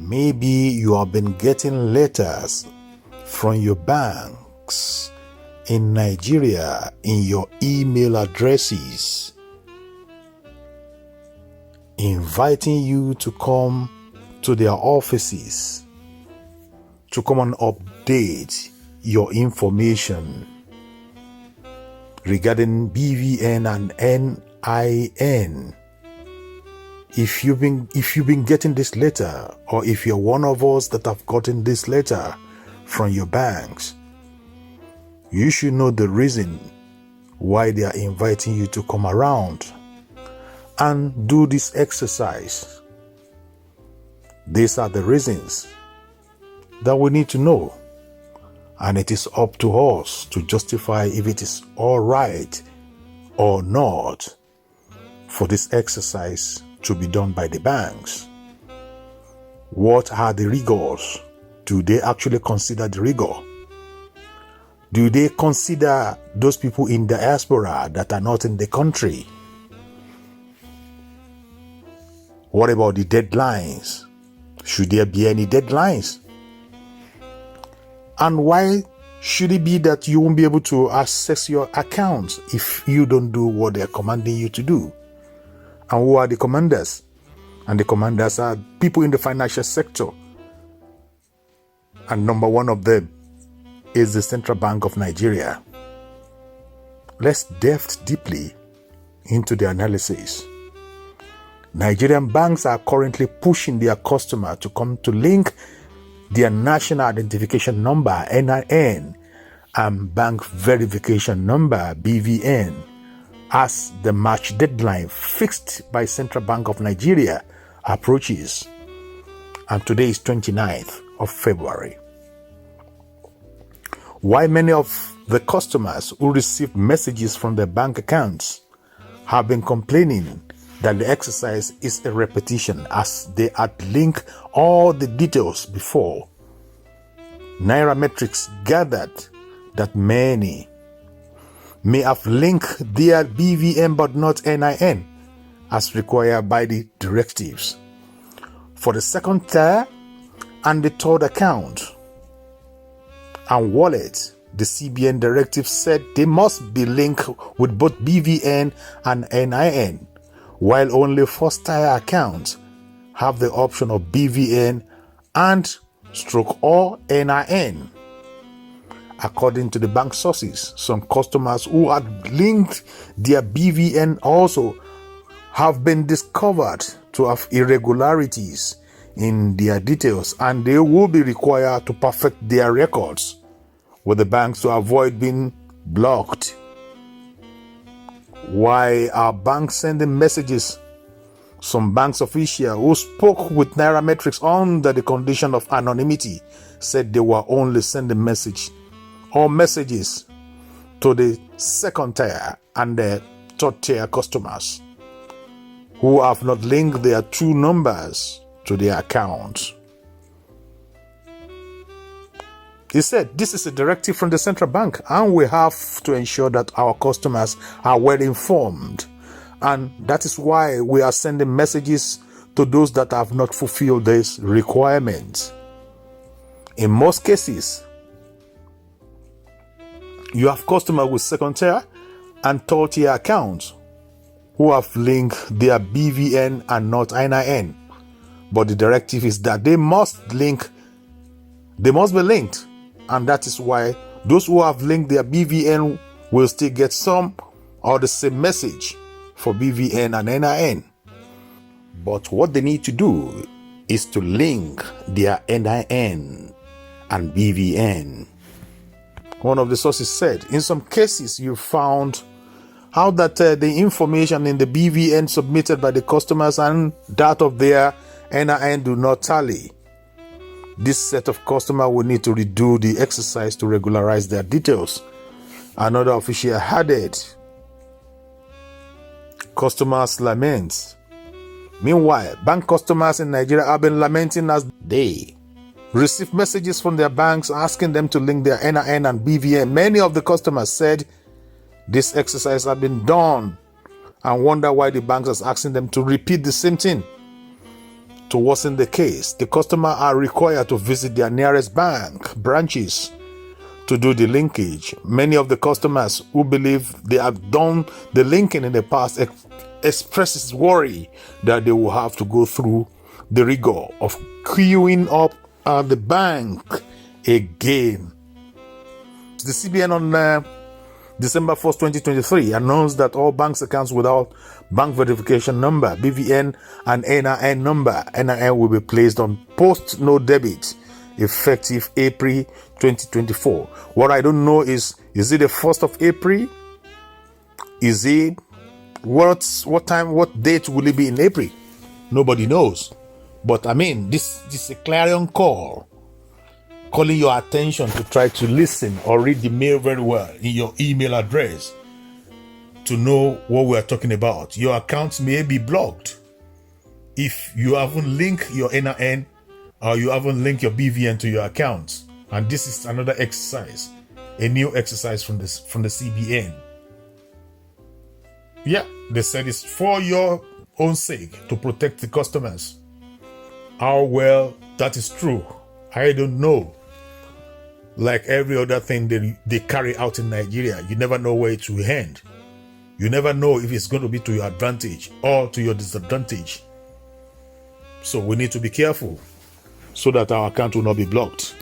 Maybe you have been getting letters from your banks in Nigeria in your email addresses inviting you to come to their offices to come and update your information regarding BVN and NIN. If you've been getting this letter, or if you're one of us that have gotten this letter from your banks, you should know the reason why they are inviting you to come around and do this exercise. These are the reasons that we need to know, and it is up to us to justify if it is all right or not for this exercise to be done by the banks. What are the rigors? Do they actually consider the rigor? Do they consider those people in diaspora that are not in the country? What about the deadlines? Should there be any deadlines? And why should it be that you won't be able to access your accounts if you don't do what they're commanding you to do? And who are the commanders? And the commanders are people in the financial sector. And number one of them is the Central Bank of Nigeria. Let's delve deeply into the analysis. Nigerian banks are currently pushing their customer to come to link their national identification number NIN and bank verification number BVN as the March deadline fixed by Central Bank of Nigeria approaches, and today is 29th of February. Why many of the customers who receive messages from their bank accounts have been complaining that the exercise is a repetition as they had linked all the details before. Nairametrics gathered that many may have linked their BVN but not NIN as required by the directives. For the second tier and the third account and wallet, the CBN directive said they must be linked with both BVN and NIN, while only first-tier accounts have the option of BVN and / or NIN. According to the bank sources, some customers who had linked their BVN also have been discovered to have irregularities in their details, and they will be required to perfect their records with the banks to avoid being blocked. Why are banks sending messages? Some banks official who spoke with Nairametrics under the condition of anonymity said they were only sending messages to the second tier and the third tier customers who have not linked their true numbers to their accounts. He said this is a directive from the central bank and we have to ensure that our customers are well informed, and that is why we are sending messages to those that have not fulfilled this requirement. In most cases, you have customers with second tier and third tier accounts who have linked their BVN and not NIN. But the directive is that they must be linked. And that is why those who have linked their BVN will still get some or the same message for BVN and NIN. But what they need to do is to link their NIN and BVN. One of the sources said, in some cases you found out that the information in the BVN submitted by the customers and that of their NIN do not tally. This set of customers will need to redo the exercise to regularize their details. Another official added, customers lament. Meanwhile, bank customers in Nigeria have been lamenting as they receive messages from their banks asking them to link their NIN and BVN. Many of the customers said this exercise has been done and wonder why the banks are asking them to repeat the same thing. To worsen the case, the customer are required to visit their nearest bank branches to do the linkage. Many of the customers who believe they have done the linking in the past expresses worry that they will have to go through the rigor of queuing up at the bank again. The CBN on December 1st, 2023 announced that all banks accounts without bank verification number, BVN and NIN number, NIN will be placed on post no debit effective April 2024. What I don't know is it the 1st of April? Is it what time, what date will it be in April? Nobody knows. But I mean, this is a clarion call, calling your attention to try to listen or read the mail very well in your email address to know what we are talking about. Your accounts may be blocked if you haven't linked your NIN or you haven't linked your BVN to your accounts. And this is another exercise, a new exercise from the CBN. Yeah, they said it's for your own sake to protect the customers. How well that is true, I don't know. Like every other thing they carry out in Nigeria, you never know where it will end. You never know if it's going to be to your advantage or to your disadvantage. So we need to be careful so that our account will not be blocked.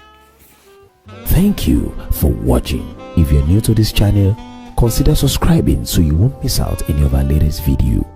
Thank you for watching. If you're new to this channel, consider subscribing so you won't miss out any of our latest video.